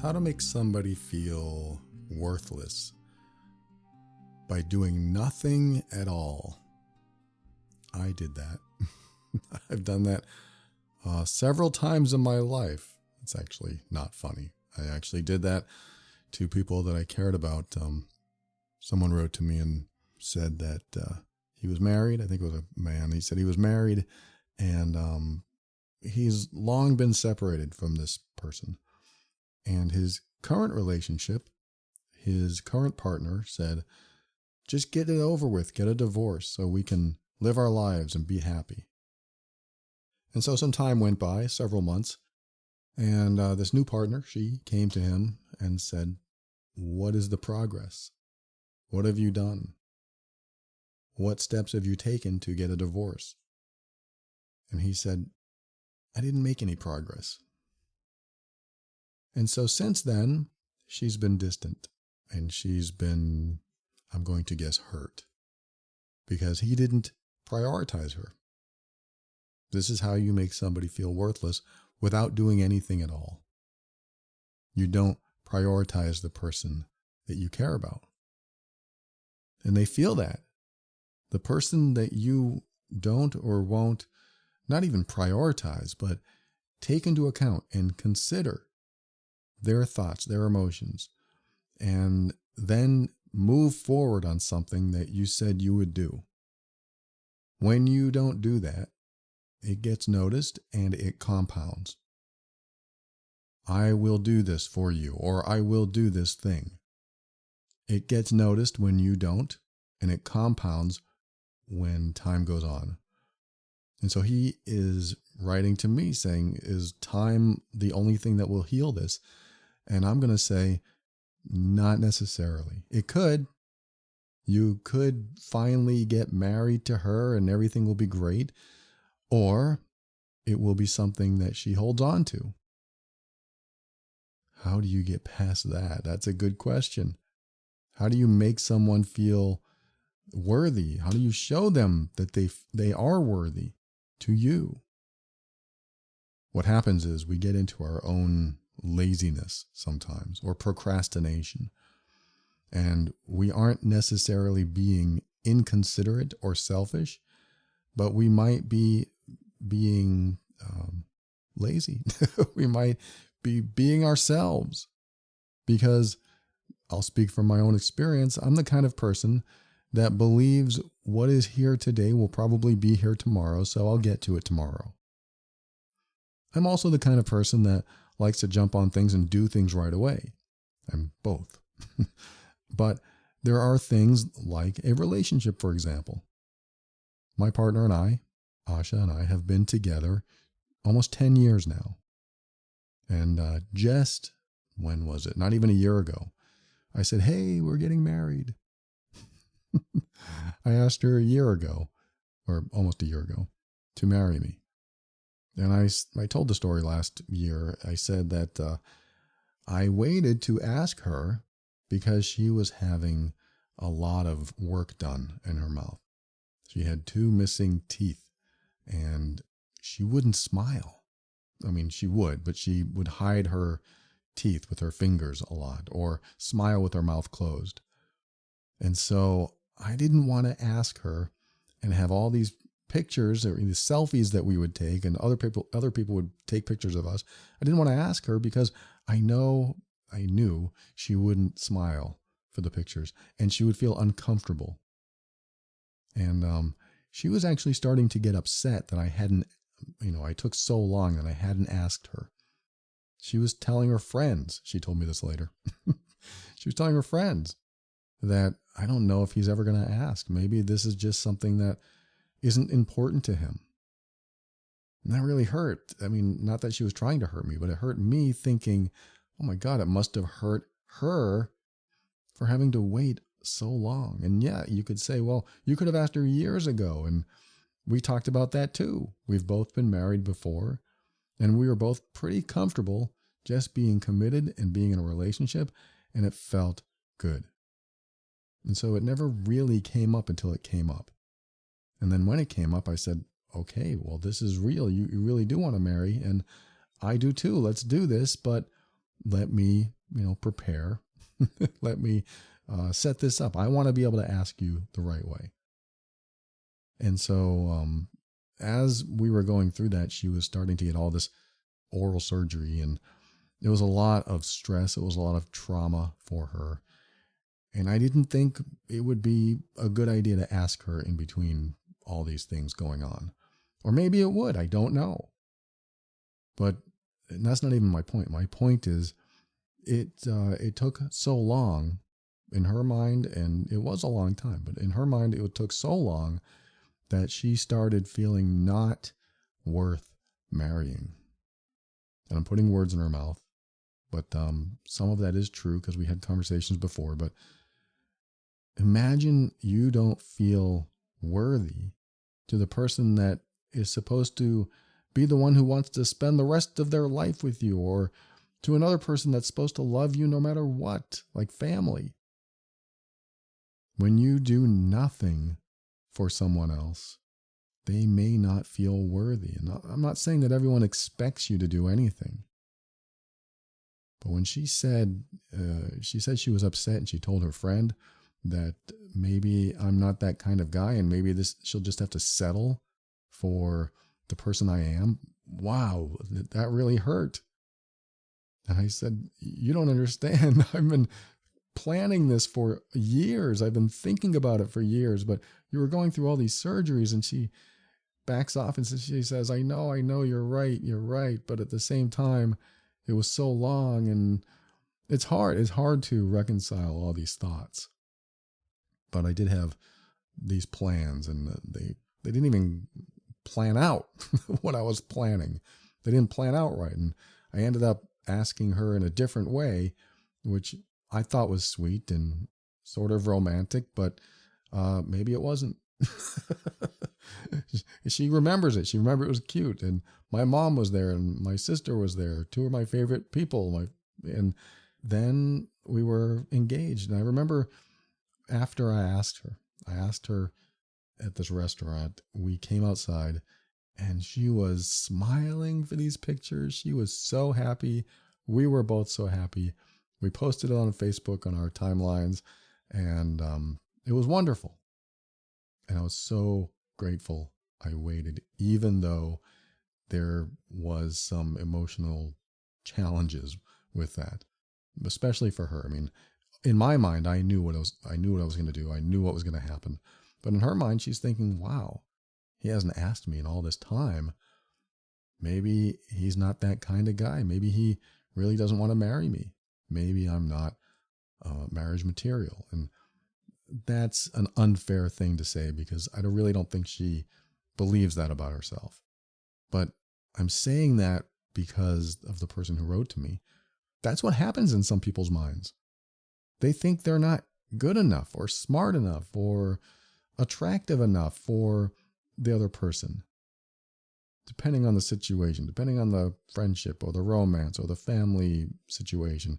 How to make somebody feel worthless by doing nothing at all. I did that. I've done that several times in my life. It's actually not funny. I actually did that to people that I cared about. Someone wrote to me and said that he was married. I think it was a man. He said he was married and he's long been separated from this person. And his current relationship, his current partner said, just get it over with, get a divorce so we can live our lives and be happy. And so some time went by, several months, and this new partner, she came to him and said, what is the progress? What have you done? What steps have you taken to get a divorce? And he said, I didn't make any progress. And so since then, she's been distant and she's been, I'm going to guess, hurt because he didn't prioritize her. This is how you make somebody feel worthless without doing anything at all. You don't prioritize the person that you care about. And they feel that. The person that you don't or won't not even prioritize, but take into account and consider their thoughts, their emotions, and then move forward on something that you said you would do. When you don't do that, it gets noticed and it compounds. I will do this for you, or I will do this thing. It gets noticed when you don't, and it compounds when time goes on. And so he is writing to me saying, is time the only thing that will heal this? And I'm going to say, not necessarily. It could. You could finally get married to her and everything will be great. Or it will be something that she holds on to. How do you get past that? That's a good question. How do you make someone feel worthy? How do you show them that they are worthy to you? What happens is we get into our own laziness sometimes, or procrastination. And we aren't necessarily being inconsiderate or selfish, but we might be being lazy. We might be being ourselves, because I'll speak from my own experience. I'm the kind of person that believes what is here today will probably be here tomorrow, so I'll get to it tomorrow. I'm also the kind of person that likes to jump on things and do things right away. I'm both. But there are things like a relationship, for example. My partner and I, Asha and I, have been together almost 10 years now. And just, when was it? Not even a year ago, I said, hey, we're getting married. I asked her a year ago, or almost a year ago, to marry me. And I told the story last year. I said that I waited to ask her because she was having a lot of work done in her mouth. She had 2 missing teeth and she wouldn't smile. I mean, she would, but she would hide her teeth with her fingers a lot or smile with her mouth closed. And so I didn't want to ask her and have all these pictures or these selfies that we would take and other people would take pictures of us. I didn't want to ask her because I knew she wouldn't smile for the pictures and she would feel uncomfortable. And she was actually starting to get upset that I hadn't, I took so long that I hadn't asked her. She was telling her friends, she told me this later. She was telling her friends that I don't know if he's ever going to ask. Maybe this is just something that isn't important to him. And that really hurt. I mean, not that she was trying to hurt me, but it hurt me thinking, oh my God, it must have hurt her for having to wait so long. And yeah, you could say, well, you could have asked her years ago. And we talked about that too. We've both been married before, and we were both pretty comfortable just being committed and being in a relationship, and it felt good. And so it never really came up until it came up. And then when it came up, I said, okay, well, this is real. You really do want to marry, and I do too. Let's do this. But let me, prepare. Let me set this up. I want to be able to ask you the right way. And so as we were going through that, she was starting to get all this oral surgery, and it was a lot of stress. It was a lot of trauma for her. And I didn't think it would be a good idea to ask her in between all these things going on. Or maybe it would. I don't know. But that's not even my point. My point is it took so long in her mind, and it was a long time, but in her mind, it took so long that she started feeling not worth marrying. And I'm putting words in her mouth, but some of that is true because we had conversations before. But imagine you don't feel worthy to the person that is supposed to be the one who wants to spend the rest of their life with you, or to another person that's supposed to love you no matter what, like family. When you do nothing for someone else, they may not feel worthy. And I'm not saying that everyone expects you to do anything. But when she said she was upset, and she told her friend that maybe I'm not that kind of guy, and maybe she'll just have to settle for the person I am. Wow, that really hurt. And I said, you don't understand. I've been planning this for years. I've been thinking about it for years, but you were going through all these surgeries. And she backs off and she says, I know, you're right. But at the same time, it was so long, and it's hard to reconcile all these thoughts. But I did have these plans, and they didn't even plan out what I was planning. They didn't plan out right. And I ended up asking her in a different way, which I thought was sweet and sort of romantic, but maybe it wasn't. She remembers it. She remembered it was cute. And my mom was there, and my sister was there, two of my favorite people. And then we were engaged. And I remember after I asked her at this restaurant, we came outside, and she was smiling for these pictures. She was so happy. We were both so happy. We posted it on Facebook on our timelines, and it was wonderful. And I was so grateful I waited, even though there was some emotional challenges with that, especially for her. I mean, in my mind, I knew what I was going to do. I knew what was going to happen. But in her mind, she's thinking, wow, he hasn't asked me in all this time. Maybe he's not that kind of guy. Maybe he really doesn't want to marry me. Maybe I'm not marriage material. And that's an unfair thing to say, because I really don't think she believes that about herself. But I'm saying that because of the person who wrote to me. That's what happens in some people's minds. They think they're not good enough or smart enough or attractive enough for the other person. Depending on the situation, depending on the friendship or the romance or the family situation,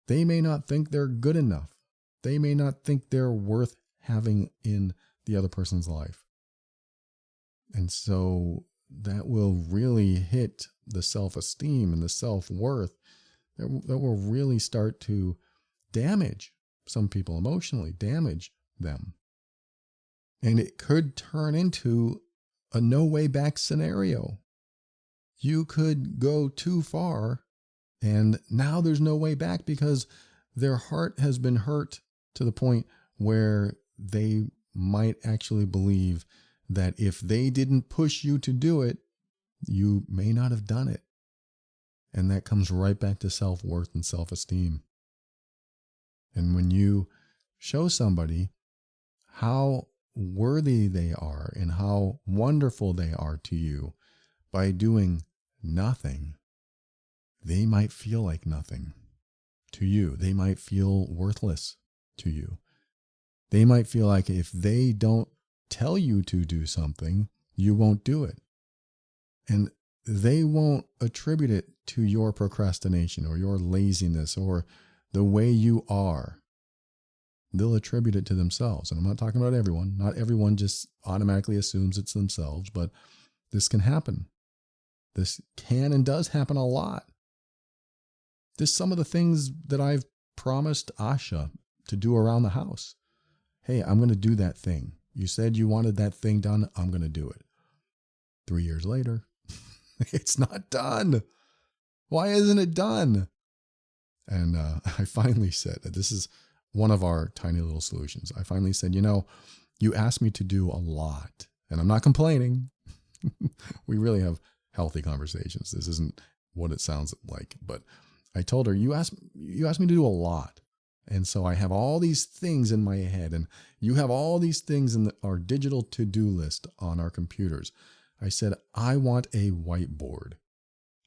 they may not think they're good enough. They may not think they're worth having in the other person's life. And so that will really hit the self-esteem and the self-worth. That will really start to damage some people emotionally, damage them. And it could turn into a no way back scenario. You could go too far, and now there's no way back, because their heart has been hurt to the point where they might actually believe that if they didn't push you to do it, you may not have done it. And that comes right back to self-worth and self-esteem. And when you show somebody how worthy they are and how wonderful they are to you by doing nothing, they might feel like nothing to you. They might feel worthless to you. They might feel like if they don't tell you to do something, you won't do it. And they won't attribute it to your procrastination or your laziness or the way you are. They'll attribute it to themselves. And I'm not talking about everyone. Not everyone just automatically assumes it's themselves, but this can happen. This can and does happen a lot. This some of the things that I've promised Asha to do around the house. Hey, I'm going to do that thing. You said you wanted that thing done. I'm going to do it. 3 years later, it's not done. Why isn't it done? And I finally said that this is one of our tiny little solutions. I finally said, you asked me to do a lot, and I'm not complaining. We really have healthy conversations. This isn't what it sounds like, but I told her, you asked me to do a lot. And so I have all these things in my head, and you have all these things in our digital to-do list on our computers. I said, I want a whiteboard.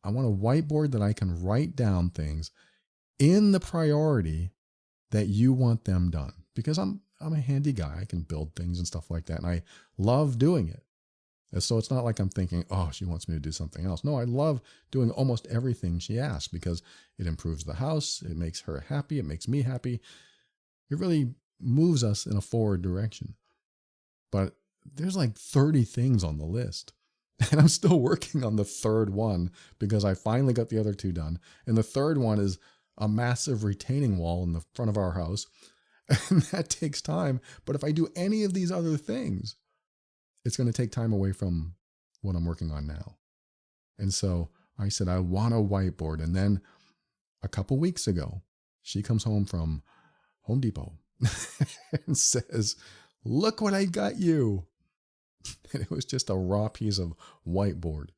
I want a whiteboard that I can write down things in the priority that you want them done. Because I'm a handy guy. I can build things and stuff like that. And I love doing it. And so it's not like I'm thinking, oh, she wants me to do something else. No, I love doing almost everything she asks because it improves the house. It makes her happy. It makes me happy. It really moves us in a forward direction. But there's like 30 things on the list. And I'm still working on the third one because I finally got the other two done. And the third one is a massive retaining wall in the front of our house. And that takes time. But if I do any of these other things, it's going to take time away from what I'm working on now. And so I said, I want a whiteboard. And then a couple weeks ago, she comes home from Home Depot and says, look what I got you. And it was just a raw piece of whiteboard,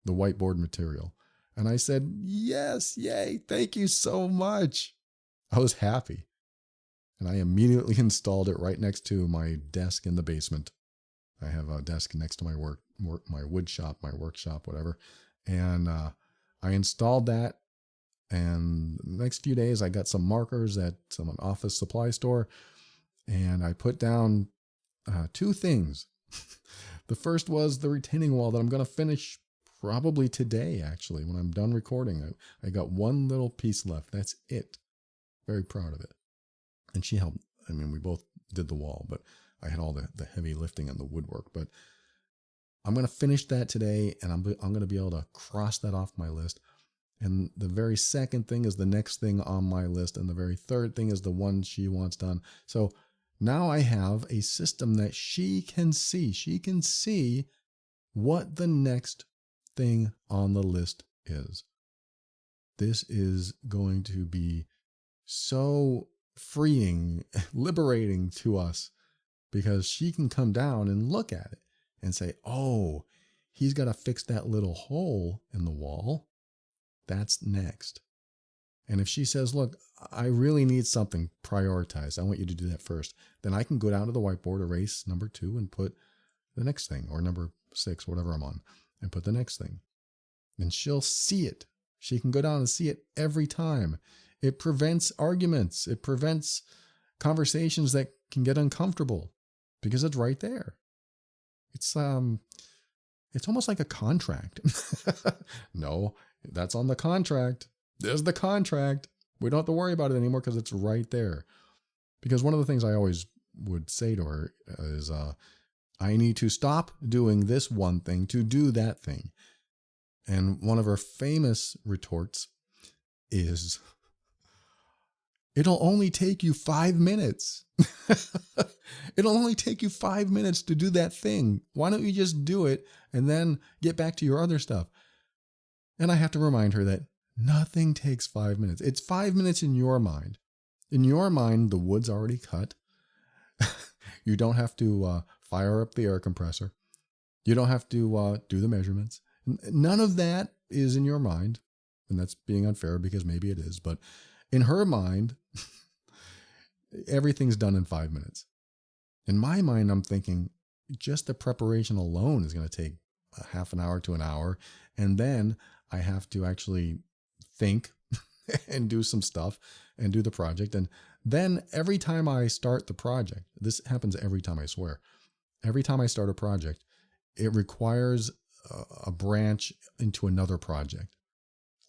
the whiteboard material. And I said, yes, yay, thank you so much. I was happy. And I immediately installed it right next to my desk in the basement. I have a desk next to my my wood shop, my workshop, whatever. And I installed that. And the next few days, I got some markers at some office supply store. And I put down 2 things. The first was the retaining wall that I'm going to finish probably today, actually, when I'm done recording. I got one little piece left. That's it. Very proud of it. And she helped. I mean, we both did the wall, but I had all the heavy lifting and the woodwork. But I'm going to finish that today, and I'm going to be able to cross that off my list. And the very second thing is the next thing on my list. And the very third thing is the one she wants done. So now I have a system that she can see. She can see what the next thing on the list is. This is going to be so freeing, liberating to us because she can come down and look at it and say, oh, he's got to fix that little hole in the wall. That's next. And if she says, look, I really need something prioritized, I want you to do that first, then I can go down to the whiteboard, erase number 2 and put the next thing, or number 6, whatever I'm on, and put the next thing. And she'll see it. She can go down and see it every time. It prevents arguments. It prevents conversations that can get uncomfortable because it's right there. It's almost like a contract. No, that's on the contract. There's the contract. We don't have to worry about it anymore because it's right there. Because one of the things I always would say to her is, I need to stop doing this one thing to do that thing. And one of her famous retorts is, it'll only take you 5 minutes. It'll only take you 5 minutes to do that thing. Why don't you just do it and then get back to your other stuff? And I have to remind her that nothing takes 5 minutes. It's 5 minutes in your mind. In your mind, the wood's already cut. You don't have to fire up the air compressor. You don't have to do the measurements. None of that is in your mind. And that's being unfair because maybe it is. But in her mind, everything's done in 5 minutes. In my mind, I'm thinking just the preparation alone is going to take a half an hour to an hour. And then I have to actually think and do some stuff and do the project. And then every time I start the project, this happens every time, I swear. Every time I start a project, it requires a branch into another project.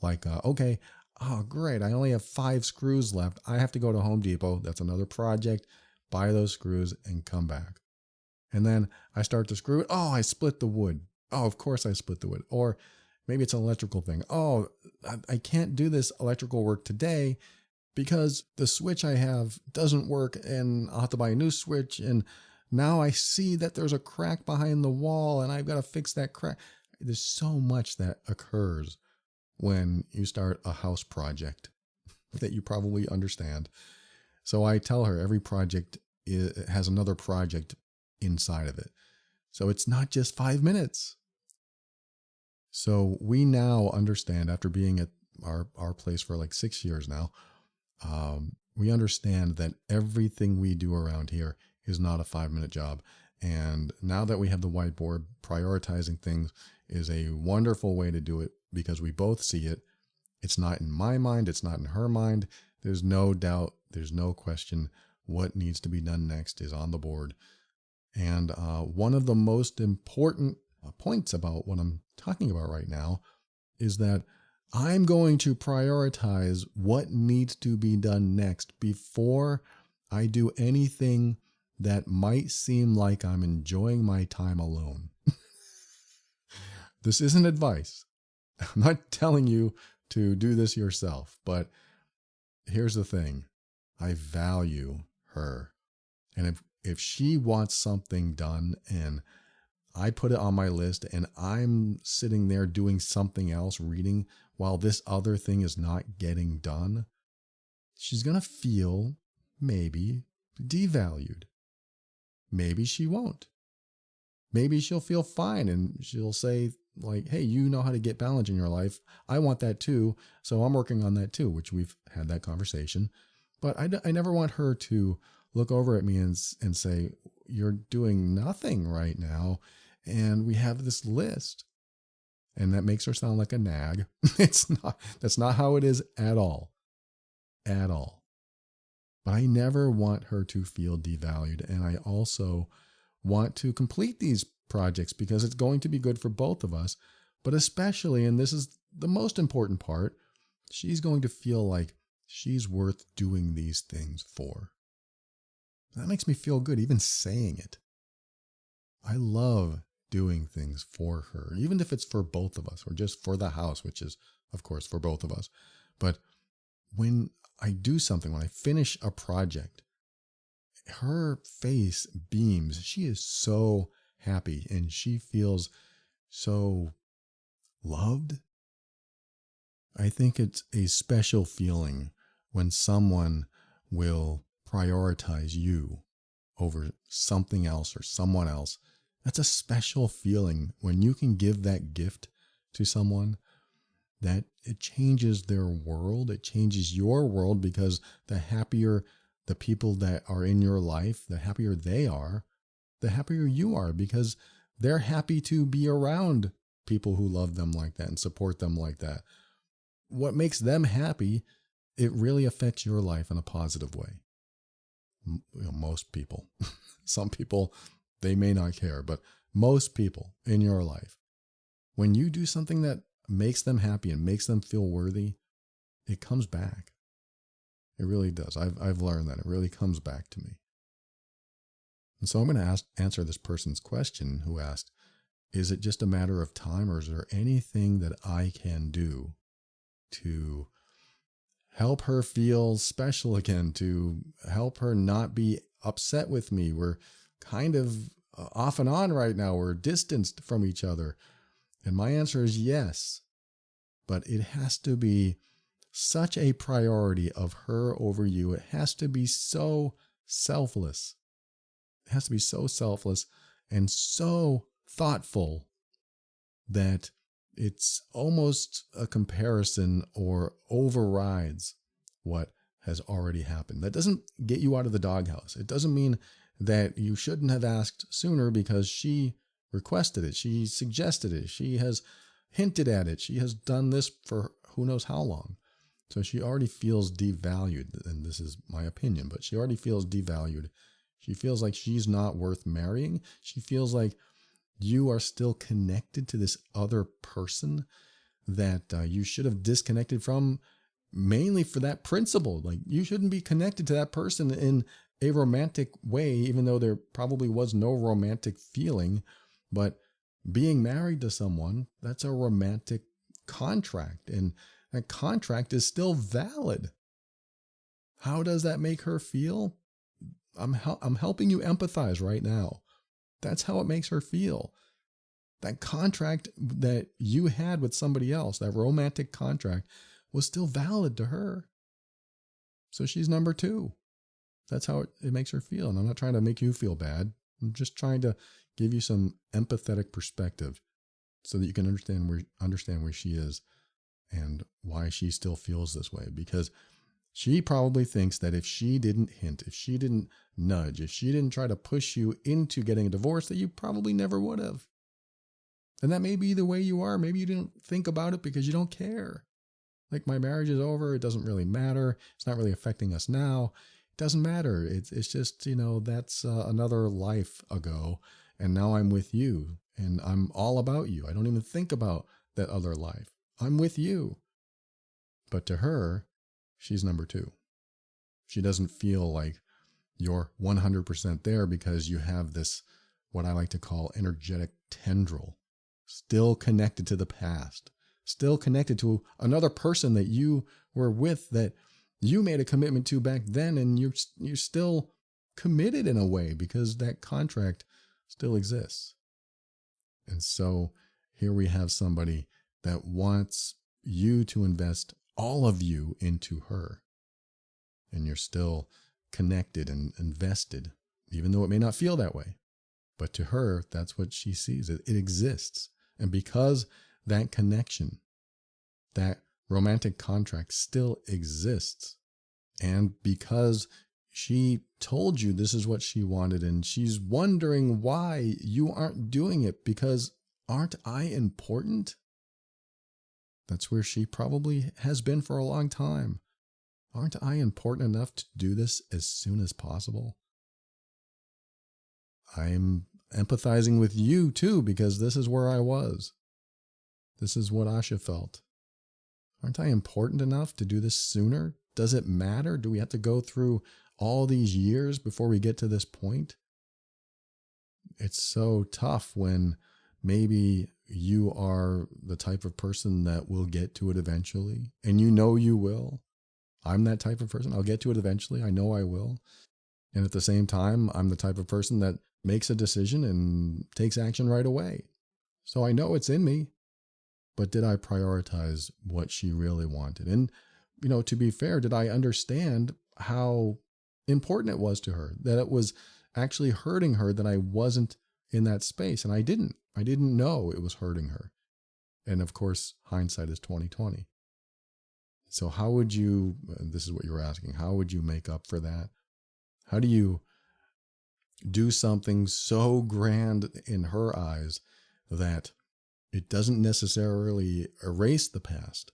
Like, okay, oh, great, I only have 5 screws left. I have to go to Home Depot. That's another project. Buy those screws and come back. And then I start to screw it. Oh, I split the wood. Oh, of course I split the wood. Or Maybe it's an electrical thing. Oh, I can't do this electrical work today because the switch I have doesn't work and I'll have to buy a new switch. And now I see that there's a crack behind the wall and I've got to fix that crack. There's so much that occurs when you start a house project that you probably understand. So I tell her every project has another project inside of it. So it's not just 5 minutes. So we now understand, after being at our place for like 6 years now, we understand that everything we do around here is not a 5-minute job. And now that we have the whiteboard, prioritizing things is a wonderful way to do it because we both see it. It's not in my mind. It's not in her mind. There's no doubt. There's no question. What needs to be done next is on the board. And one of the most important points about what I'm talking about right now is that I'm going to prioritize what needs to be done next before I do anything that might seem like I'm enjoying my time alone. This isn't advice. I'm not telling you to do this yourself, but here's the thing. I value her. And if she wants something done and I put it on my list and I'm sitting there doing something else, reading, while this other thing is not getting done, she's going to feel maybe devalued. Maybe she won't. Maybe she'll feel fine and she'll say like, hey, you know how to get balance in your life. I want that too. So I'm working on that too, which we've had that conversation. But I never want her to look over at me and say, you're doing nothing right now. And we have this list. And that makes her sound like a nag. It's not, that's not how it is at all. At all. But I never want her to feel devalued. And I also want to complete these projects because it's going to be good for both of us. But especially, and this is the most important part, she's going to feel like she's worth doing these things for. That makes me feel good, even saying it. I love doing things for her, even if it's for both of us or just for the house, which is, of course, for both of us. But when I do something, when I finish a project, her face beams. She is so happy and she feels so loved. I think it's a special feeling when someone will prioritize you over something else or someone else. That's a special feeling when you can give that gift to someone that it changes their world. It changes your world because the happier the people that are in your life, the happier they are, the happier you are because they're happy to be around people who love them like that and support them like that. What makes them happy, it really affects your life in a positive way. Most people, some people, they may not care, but most people in your life, when you do something that makes them happy and makes them feel worthy, it comes back. It really does. I've learned that it really comes back to me. And so I'm going to answer this person's question who asked, is it just a matter of time or is there anything that I can do to help her feel special again, to help her not be upset with me? We're kind of off and on right now. We're distanced from each other. And my answer is yes, but it has to be such a priority of her over you. It has to be so selfless. It has to be so selfless and so thoughtful that it's almost a comparison or overrides what has already happened. That doesn't get you out of the doghouse. It doesn't mean that you shouldn't have asked sooner because she requested it. She suggested it. She has hinted at it. She has done this for who knows how long. So she already feels devalued, and this is my opinion, but she already feels devalued. She feels like she's not worth marrying. She feels like you are still connected to this other person that you should have disconnected from, mainly for that principle. Like, you shouldn't be connected to that person in a romantic way, even though there probably was no romantic feeling. But being married to someone, that's a romantic contract, and that contract is still valid. How does that make her feel? I'm helping you empathize right now. That's how it makes her feel. That contract that you had with somebody else, that romantic contract, was still valid to her. So she's number two. That's how it makes her feel. And I'm not trying to make you feel bad. I'm just trying to give you some empathetic perspective so that you can understand where she is and why she still feels this way. Because she probably thinks that if she didn't hint, if she didn't nudge, if she didn't try to push you into getting a divorce, that you probably never would have. And that may be the way you are. Maybe you didn't think about it because you don't care. Like, my marriage is over. It doesn't really matter. It's not really affecting us now. It doesn't matter. It's just, that's another life ago. And now I'm with you and I'm all about you. I don't even think about that other life. I'm with you. But to her, she's number two. She doesn't feel like you're 100% there because you have this, what I like to call, energetic tendril, still connected to the past, still connected to another person that you were with, that you made a commitment to back then, and you're still committed in a way because that contract still exists. And so here we have somebody that wants you to invest all of you into her, and you're still connected and invested, even though it may not feel that way. But to her, that's what she sees. It exists. And because that connection, that romantic contract still exists, and because she told you this is what she wanted, and she's wondering why you aren't doing it because aren't I important? That's where she probably has been for a long time. Aren't I important enough to do this as soon as possible? I'm empathizing with you too, because this is where I was. This is what Asha felt. Aren't I important enough to do this sooner? Does it matter? Do we have to go through all these years before we get to this point? It's so tough when maybe you are the type of person that will get to it eventually, and you will. I'm that type of person. I'll get to it eventually. I know I will. And at the same time, I'm the type of person that makes a decision and takes action right away. So I know it's in me. But did I prioritize what she really wanted? And, to be fair, did I understand how important it was to her, that it was actually hurting her that I wasn't in that space? And I didn't know it was hurting her. And of course, hindsight is 20/20. So how would you, this is what you were asking, how would you make up for that? How do you do something so grand in her eyes that it doesn't necessarily erase the past,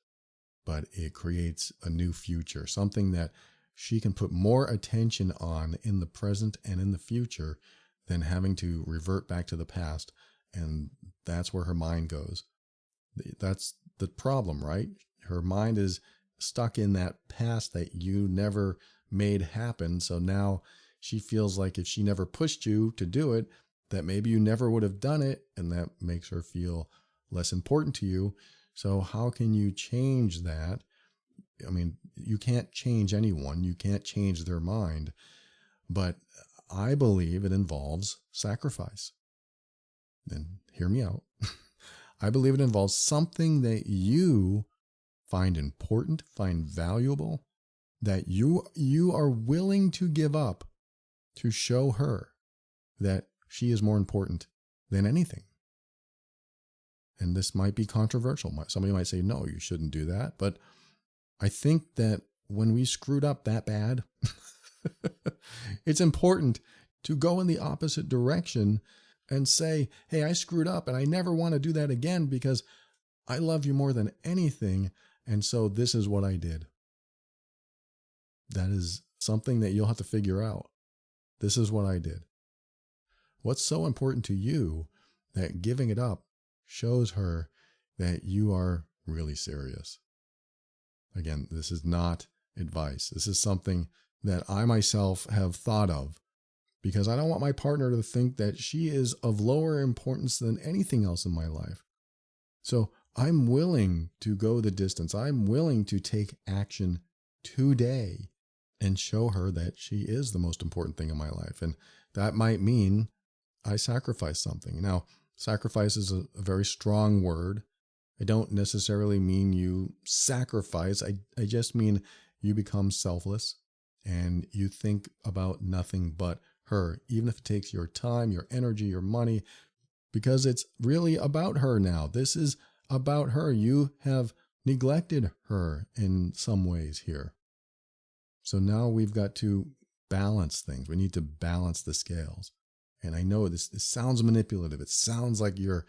but it creates a new future, something that she can put more attention on in the present and in the future than having to revert back to the past? And that's where her mind goes. That's the problem, right? Her mind is stuck in that past that you never made happen. So now she feels like if she never pushed you to do it, that maybe you never would have done it. And that makes her feel less important to you. So how can you change that? I mean, you can't change anyone. You can't change their mind. But I believe it involves sacrifice. And hear me out. I believe it involves something that you find important, find valuable, that you are willing to give up to show her that she is more important than anything. And this might be controversial. Somebody might say, no, you shouldn't do that. But I think that when we screwed up that bad, it's important to go in the opposite direction and say, hey, I screwed up and I never want to do that again because I love you more than anything. And so this is what I did. That is something that you'll have to figure out. This is what I did. What's so important to you that giving it up shows her that you are really serious? Again, this is not advice. This is something that I myself have thought of because I don't want my partner to think that she is of lower importance than anything else in my life. So I'm willing to go the distance. I'm willing to take action today and show her that she is the most important thing in my life. And that might mean I sacrifice something. Now, sacrifice is a very strong word. I don't necessarily mean you sacrifice. I just mean you become selfless and you think about nothing but her, even if it takes your time, your energy, your money, because it's really about her now. This is about her. You have neglected her in some ways here. So now we've got to balance things. We need to balance the scales. And I know this sounds manipulative. It sounds like you're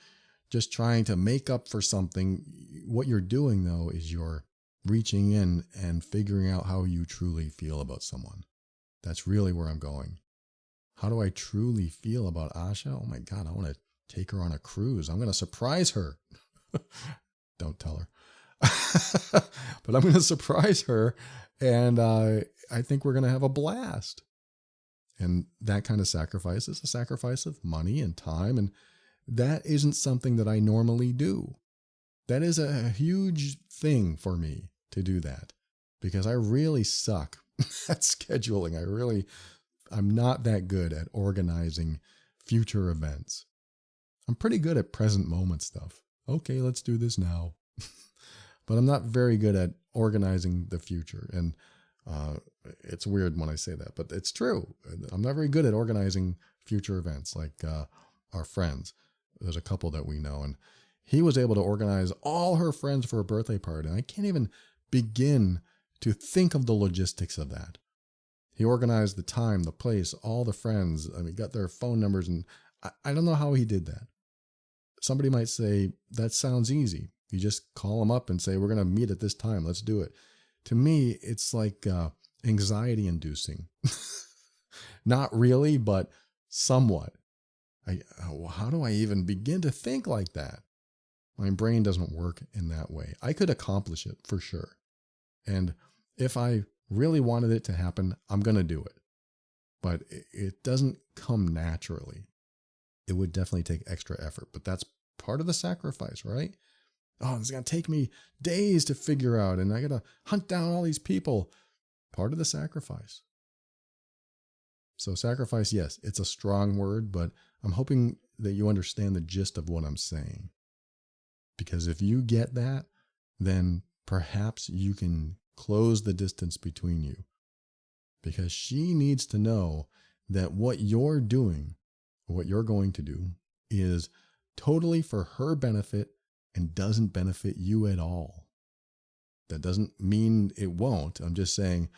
just trying to make up for something. What you're doing, though, is you're reaching in and figuring out how you truly feel about someone. That's really where I'm going. How do I truly feel about Asha? Oh my God, I want to take her on a cruise. I'm going to surprise her. Don't tell her. But I'm going to surprise her. And I think we're going to have a blast. And that kind of sacrifice is a sacrifice of money and time. And that isn't something that I normally do. That is a huge thing for me to do that because I really suck at scheduling. I'm not that good at organizing future events. I'm pretty good at present moment stuff. Okay, let's do this now. But I'm not very good at organizing the future. And it's weird when I say that, but it's true. I'm not very good at organizing future events like our friends. There's a couple that we know, and he was able to organize all her friends for a birthday party. And I can't even begin to think of the logistics of that. He organized the time, the place, all the friends. I mean, got their phone numbers, and I don't know how he did that. Somebody might say, that sounds easy. You just call them up and say, we're going to meet at this time. Let's do it. To me, it's like anxiety inducing. Not really, but somewhat. How do I even begin to think like that? My brain doesn't work in that way. I could accomplish it for sure. And if I really wanted it to happen, I'm going to do it. But it doesn't come naturally. It would definitely take extra effort, but that's part of the sacrifice, right? Oh, it's going to take me days to figure out, and I got to hunt down all these people. Part of the sacrifice. So sacrifice, yes, it's a strong word, but I'm hoping that you understand the gist of what I'm saying. Because if you get that, then perhaps you can close the distance between you. Because she needs to know that what you're doing, what you're going to do, is totally for her benefit and doesn't benefit you at all. That doesn't mean it won't. I'm just saying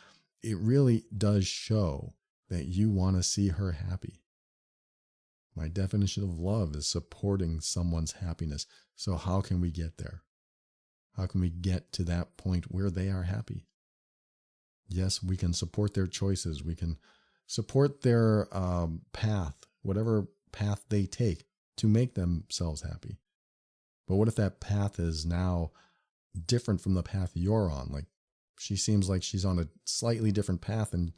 it really does show that you want to see her happy. My definition of love is supporting someone's happiness. So how can we get there? How can we get to that point where they are happy? Yes, we can support their choices. We can support their path, whatever path they take to make themselves happy. But what if that path is now different from the path you're on? Like she seems like she's on a slightly different path and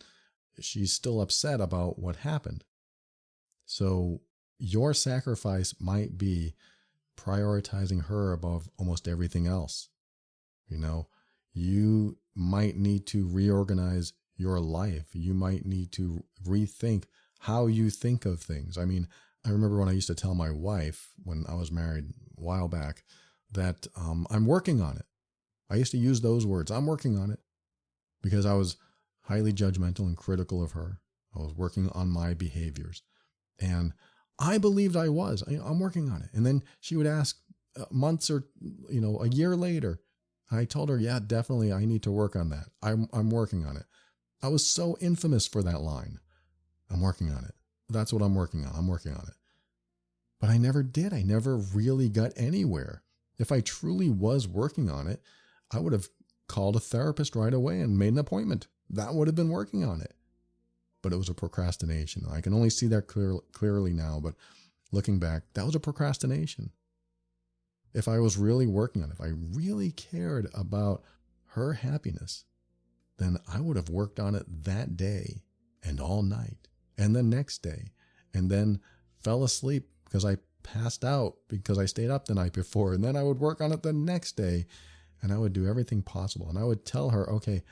she's still upset about what happened. So your sacrifice might be prioritizing her above almost everything else. You know, you might need to reorganize your life. You might need to rethink how you think of things. I mean, I remember when I used to tell my wife when I was married a while back that I'm working on it. I used to use those words. I'm working on it because I was highly judgmental and critical of her. I was working on my behaviors. And I believed I was. I'm working on it. And then she would ask months or, a year later, I told her, yeah, definitely I need to work on that. I'm working on it. I was so infamous for that line. I'm working on it. That's what I'm working on. I'm working on it. But I never did. I never really got anywhere. If I truly was working on it, I would have called a therapist right away and made an appointment. That would have been working on it. But it was a procrastination. I can only see that clearly now, but looking back, that was a procrastination. If I was really working on it, if I really cared about her happiness, then I would have worked on it that day and all night and the next day, and then fell asleep because I passed out because I stayed up the night before. And then I would work on it the next day, and I would do everything possible. And I would tell her, okay,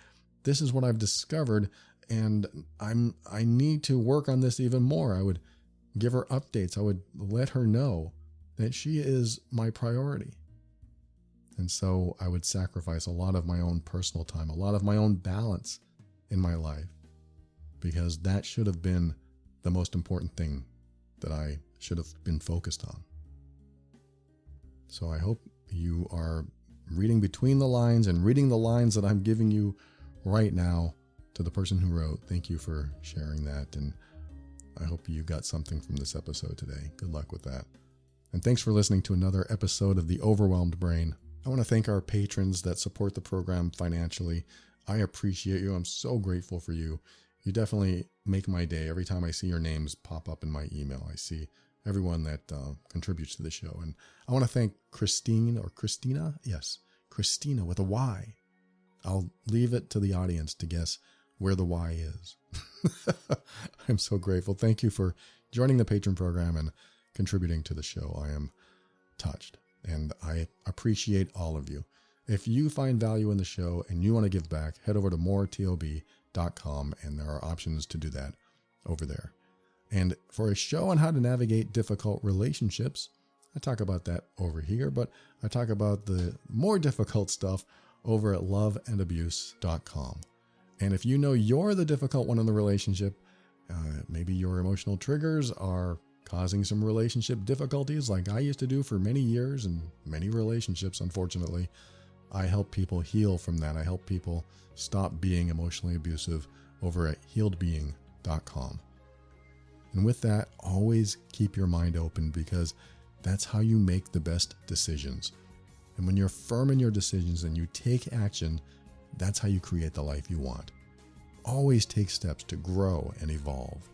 this is what I've discovered, and I need to work on this even more. I would give her updates. I would let her know that she is my priority. And so I would sacrifice a lot of my own personal time, a lot of my own balance in my life, because that should have been the most important thing that I should have been focused on. So I hope you are reading between the lines and reading the lines that I'm giving you right now. To the person who wrote, thank you for sharing that. And I hope you got something from this episode today. Good luck with that. And thanks for listening to another episode of The Overwhelmed Brain. I want to thank our patrons that support the program financially. I appreciate you. I'm so grateful for you. You definitely make my day. Every time I see your names pop up in my email, I see everyone that contributes to the show. And I want to thank Christina. Yes, Christina with a Y. I'll leave it to the audience to guess where the Y is. I'm so grateful. Thank you for joining the patron program and contributing to the show. I am touched, and I appreciate all of you. If you find value in the show and you want to give back, head over to moretob.com, and there are options to do that over there. And for a show on how to navigate difficult relationships, I talk about that over here, but I talk about the more difficult stuff over at loveandabuse.com. And if you know you're the difficult one in the relationship, maybe your emotional triggers are causing some relationship difficulties like I used to do for many years and many relationships, unfortunately, I help people heal from that. I help people stop being emotionally abusive over at healedbeing.com. And with that, always keep your mind open, because that's how you make the best decisions. And when you're firm in your decisions and you take action, that's how you create the life you want. Always take steps to grow and evolve.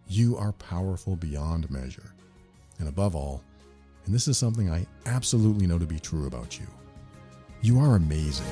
You are powerful beyond measure. And above all, and this is something I absolutely know to be true about you, you are amazing.